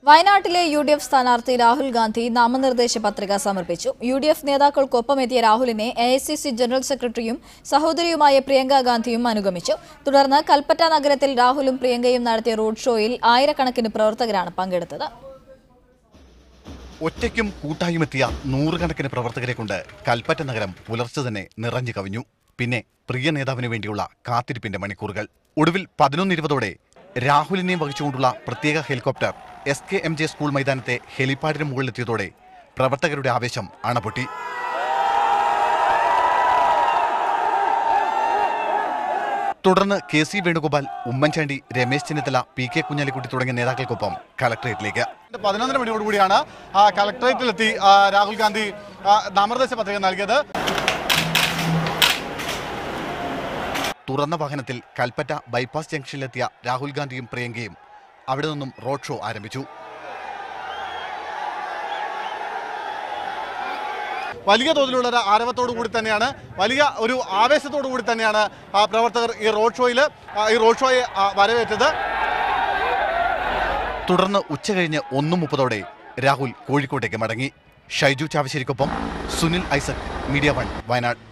വയനാട്ടിലെ UDF സ്ഥാനാർത്ഥി രാഹുൽ ഗാന്ധി നാമനിർദ്ദേശ പത്രിക സമർപ്പിച്ചു. UDF നേതാക്കൾക്കൊപ്പം എത്തിയ രാഹുലിനെ AICC ജനറൽ സെക്രട്ടറിയും സഹോദരിയുമായ പ്രിയങ്ക ഗാന്ധിയും അനുഗമിച്ചു. തുടർന്ന് കൽപ്പറ്റ നഗരത്തിൽ രാഹുലും പ്രിയങ്കയും നടത്തിയ റോഡ് ഷോയിൽ ആയിരക്കണക്കിന് പ്രവർത്തകരാണ് പങ്കെടുത്തത്. ഒറ്റയ്ക്കും കൂട്ടായുമെത്തിയ നൂറുകണക്കിന് പ്രവർത്തകരെ കൊണ്ട് കൽപ്പറ്റ നഗരം പുലർച്ചെ തന്നെ നിറഞ്ഞു കവിഞ്ഞു. പിന്നെ പ്രിയ നേതാവിന് വേണ്ടിയുള്ള കാത്തിരിപ്പിന്റെ മണിക്കൂറുകൾ. ഒടുവിൽ 11:20 രാഹുലിനെയും വഹിച്ചുകൊണ്ടുള്ള പ്രത്യേക ഹെലികോപ്റ്റർ SKMJ സ്കൂൾ മൈതാനത്തെ ഹെലിപാഡിന് മുകളിലെത്തിയതോടെ പ്രവർത്തകരുടെ ആവേശം അണപൊട്ടി. തുടർന്ന് KC വേണുഗോപാൽ, ഉമ്മൻചാണ്ടി, രമേശ് ചെന്നിത്തല, PK കുഞ്ഞാലിക്കുട്ടി തുടങ്ങിയ നേതാക്കൾക്കൊപ്പം കളക്ടറേറ്റിലേക്ക് 11 മണിയോടുകൂടിയാണ് കളക്ടറേറ്റിലെത്തി രാഹുൽ ഗാന്ധി നാമനിർദ്ദേശ പത്രിക നൽകിയത്. തുറന്ന വാഹനത്തിൽ കൽപ്പറ്റ ബൈപ്പാസ് ജംഗ്ഷനിലെത്തിയ രാഹുൽ ഗാന്ധിയും പ്രിയങ്കയും അവിടെ നിന്നും റോഡ് ഷോ ആരംഭിച്ചു. വലിയ തോതിലുള്ള ഒരു ആരവത്തോടു കൂടി തന്നെയാണ്, വലിയ ഒരു ആവേശത്തോടു കൂടി തന്നെയാണ് പ്രവർത്തകർ ഈ റോഡ് ഷോയെ വരവേറ്റത്. തുടർന്ന് ഉച്ചകഴിഞ്ഞ് 1:30 രാഹുൽ കോഴിക്കോട്ടേക്ക് മടങ്ങി. ഷൈജു ചാവശ്ശേരിക്കൊപ്പം സുനിൽ ഐസക്, മീഡിയ 1 വയനാട്.